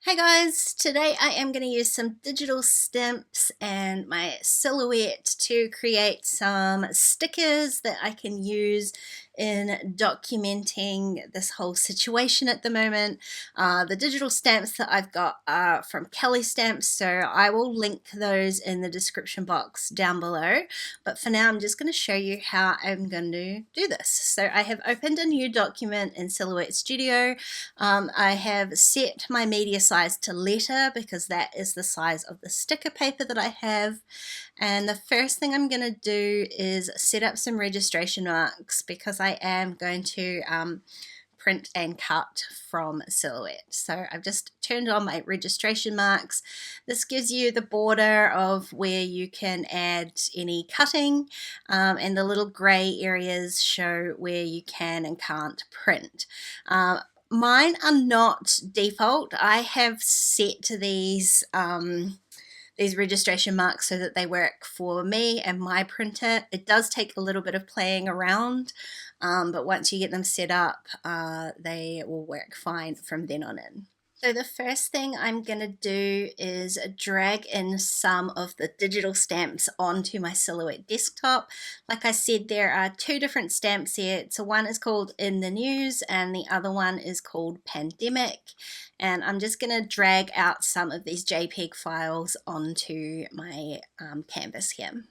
Hey guys, today I am going to use some digital stamps and my silhouette to create some stickers that I can use in documenting this whole situation at the moment. The digital stamps that I've got are from Kelly Stamps, so I will link those in the description box down below. But for now, I'm just going to show you how I'm going to do this. So I have opened a new document in Silhouette Studio. I have set my media size to letter because that is the size of the sticker paper that I have. And the first thing I'm going to do is set up some registration marks because I am going to print and cut from Silhouette. So I've just turned on my registration marks. This gives you the border of where you can add any cutting, and the little grey areas show where you can and can't print. Mine are not default. I have set these registration marks so that they work for me and my printer. It does take a little bit of playing around, but once you get them set up, they will work fine from then on in. So the first thing I'm going to do is drag in some of the digital stamps onto my Silhouette desktop. Like I said, there are two different stamp sets. So one is called In the News and the other one is called Pandemic. And I'm just going to drag out some of these JPEG files onto my canvas here.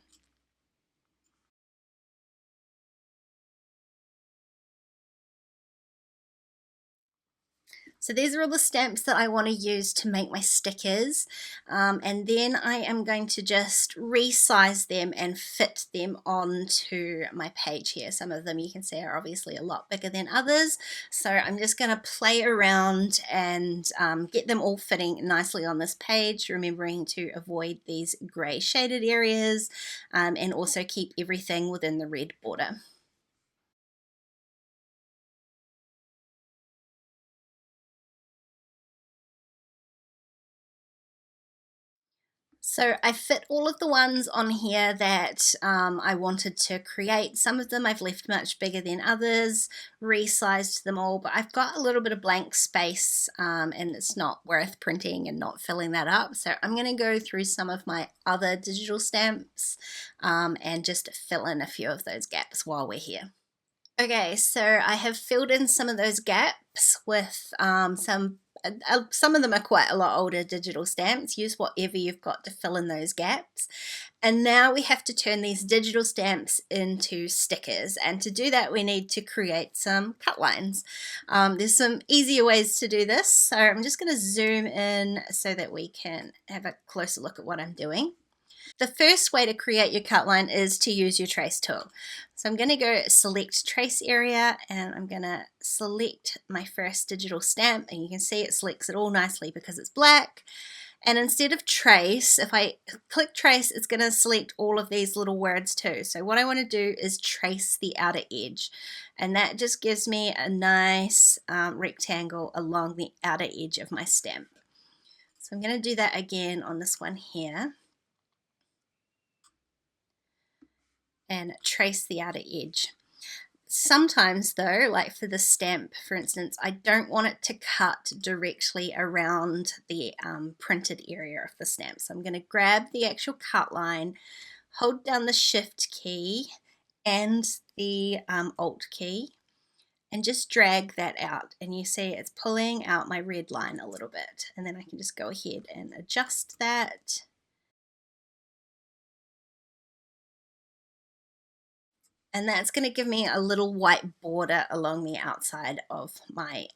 So these are all the stamps that I want to use to make my stickers, and then I am going to just resize them and fit them onto my page here. Some of them you can see are obviously a lot bigger than others, so I'm just going to play around and get them all fitting nicely on this page, remembering to avoid these grey shaded areas, and also keep everything within the red border. So I fit all of the ones on here that I wanted to create. Some of them I've left much bigger than others, resized them all, but I've got a little bit of blank space, and it's not worth printing and not filling that up. So I'm going to go through some of my other digital stamps and just fill in a few of those gaps while we're here. Okay, so I have filled in some of those gaps with some of them are quite a lot older digital stamps. Use whatever you've got to fill in those gaps. And now we have to turn these digital stamps into stickers. And to do that, we need to create some cut lines. There's some easier ways to do this. So I'm just going to zoom in so that we can have a closer look at what I'm doing. The first way to create your cut line is to use your trace tool. So I'm going to go select trace area and I'm going to select my first digital stamp, and you can see it selects it all nicely because it's black. And instead of trace, if I click trace, it's going to select all of these little words too. So what I want to do is trace the outer edge, and that just gives me a nice rectangle along the outer edge of my stamp. So I'm going to do that again on this one here, and trace the outer edge. Sometimes though, like for the stamp for instance, I don't want it to cut directly around the printed area of the stamp. So I'm going to grab the actual cut line, hold down the shift key and the alt key, and just drag that out, and you see it's pulling out my red line a little bit, and then I can just go ahead and adjust that. And that's going to give me a little white border along the outside of my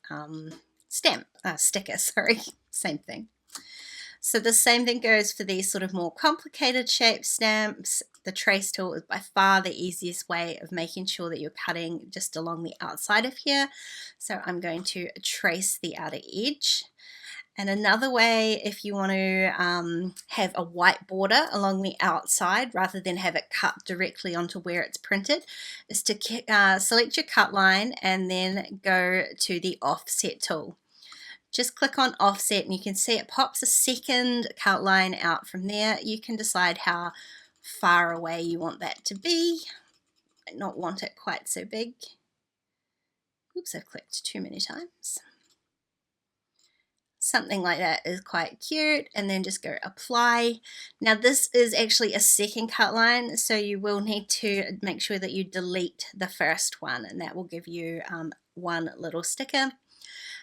sticker, sorry, same thing. So the same thing goes for these sort of more complicated shape stamps. The trace tool is by far the easiest way of making sure that you're cutting just along the outside of here. So I'm going to trace the outer edge. And another way, if you want to have a white border along the outside rather than have it cut directly onto where it's printed, is to select your cut line and then go to the offset tool. Just click on offset and you can see it pops a second cut line out from there. You can decide how far away you want that to be. I not want it quite so big. Oops, I've clicked too many times. something like that is quite cute, and then just go apply. Now this is actually a second cut line, so you will need to make sure that you delete the first one, and that will give you one little sticker.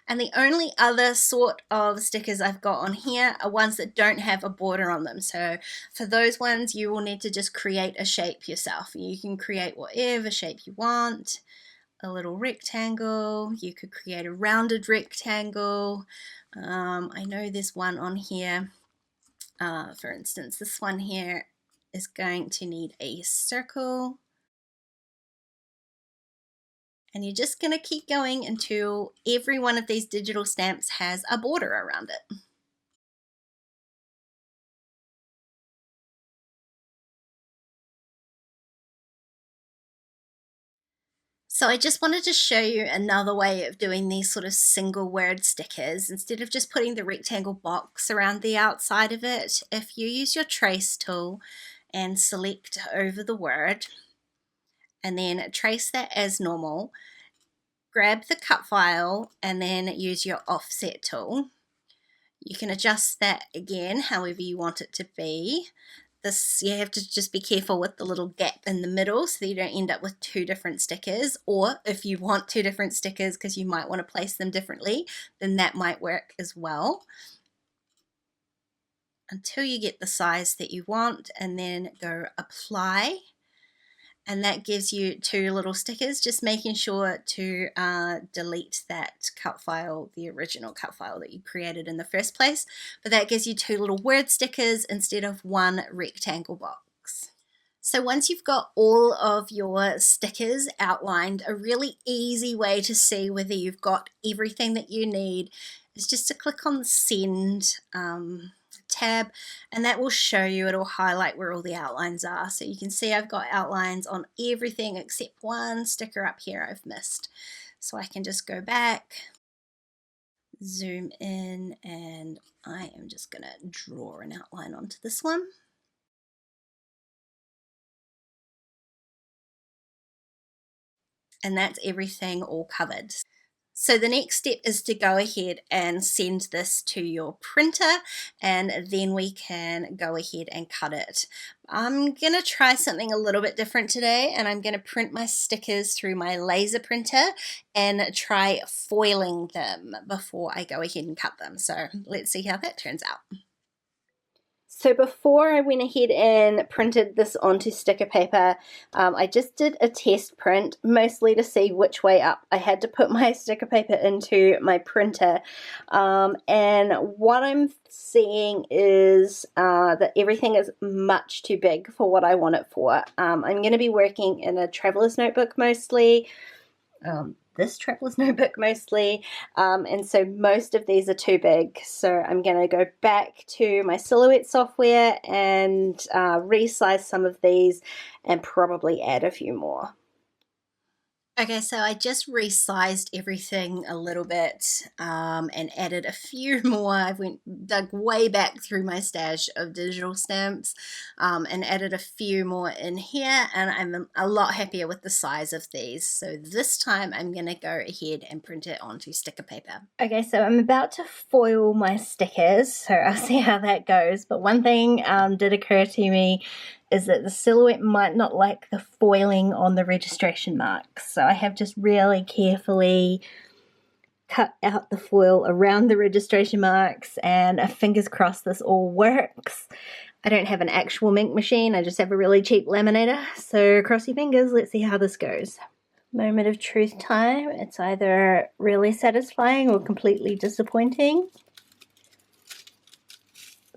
And the only other sort of stickers I've got on here are ones that don't have a border on them. So for those ones, you will need to just create a shape yourself. You can create whatever shape you want. A little rectangle, you could create a rounded rectangle. I know there's one on here. For instance, this one here is going to need a circle. And you're just going to keep going until every one of these digital stamps has a border around it. So I just wanted to show you another way of doing these sort of single word stickers. Instead of just putting the rectangle box around the outside of it, if you use your trace tool and select over the word and then trace that as normal, grab the cut file and then use your offset tool. You can adjust that again however you want it to be. This, you have to just be careful with the little gap in the middle so that you don't end up with two different stickers, or if you want two different stickers because you might want to place them differently, then that might work as well. Until you get the size that you want, and then go apply. And that gives you two little stickers, just making sure to delete that cut file, the original cut file that you created in the first place. But that gives you two little word stickers instead of one rectangle box. So once you've got all of your stickers outlined, a really easy way to see whether you've got everything that you need is just to click on the Send tab, and that will show you, it'll highlight where all the outlines are. So you can see I've got outlines on everything except one sticker up here I've missed. So I can just go back, zoom in, and I am just going to draw an outline onto this one. And that's everything all covered. So the next step is to go ahead and send this to your printer, and then we can go ahead and cut it. I'm going to try something a little bit different today, and I'm going to print my stickers through my laser printer and try foiling them before I go ahead and cut them. So let's see how that turns out. So before I went ahead and printed this onto sticker paper, I just did a test print, mostly to see which way up I had to put my sticker paper into my printer. And what I'm seeing is that everything is much too big for what I want it for. I'm going to be working in a traveler's notebook mostly. This traveler's notebook mostly, and so most of these are too big, so I'm going to go back to my Silhouette software and resize some of these and probably add a few more. Okay, so I just resized everything a little bit and added a few more. I dug way back through my stash of digital stamps and added a few more in here, and I'm a lot happier with the size of these. So this time I'm going to go ahead and print it onto sticker paper. Okay, so I'm about to foil my stickers, so I'll see how that goes. But one thing did occur to me is that the Silhouette might not like the foiling on the registration marks. So I have just really carefully cut out the foil around the registration marks, and fingers crossed this all works. I don't have an actual ink machine, I just have a really cheap laminator. So cross your fingers, let's see how this goes. Moment of truth time. It's either really satisfying or completely disappointing.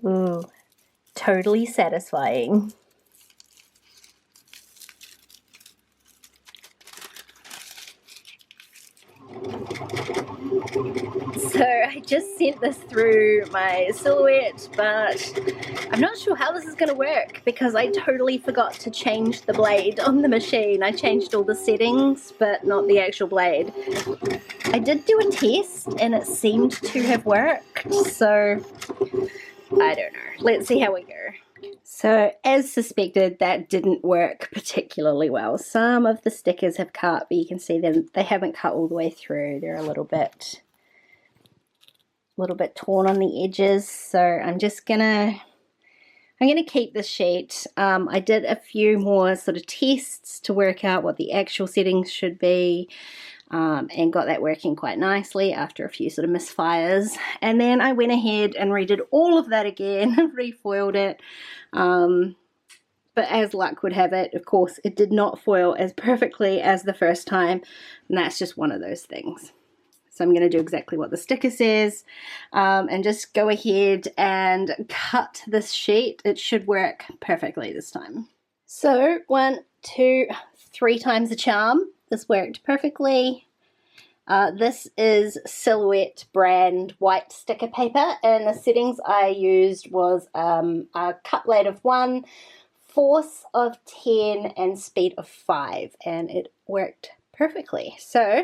Ooh, totally satisfying. So I just sent this through my Silhouette, but I'm not sure how this is going to work because I totally forgot to change the blade on the machine. I changed all the settings, but not the actual blade. I did do a test and it seemed to have worked, so I don't know. Let's see how we go. So as suspected, that didn't work particularly well. Some of the stickers have cut, but you can see them, they haven't cut all the way through. They're a little bit a little bit torn on the edges, so I'm gonna keep this sheet. I did a few more sort of tests to work out what the actual settings should be, and got that working quite nicely after a few sort of misfires. And then I went ahead and redid all of that again, refoiled it. But as luck would have it, of course, it did not foil as perfectly as the first time, and that's just one of those things. So I'm going to do exactly what the sticker says, and just go ahead and cut this sheet. It should work perfectly this time. So 1, 2, 3 times the charm. This worked perfectly. This is Silhouette brand white sticker paper, and the settings I used was a cut rate of 1, force of 10, and speed of 5, and it worked perfectly. So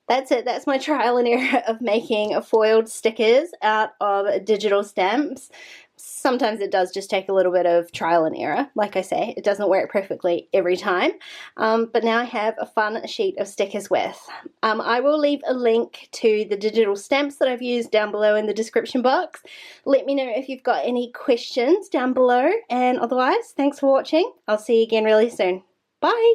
that's it. That's my trial and error of making foiled stickers out of digital stamps. Sometimes it does just take a little bit of trial and error. Like I say, it doesn't work perfectly every time, but now I have a fun sheet of stickers with. I will leave a link to the digital stamps that I've used down below in the description box. Let me know if you've got any questions down below, and otherwise, thanks for watching. I'll see you again really soon. Bye!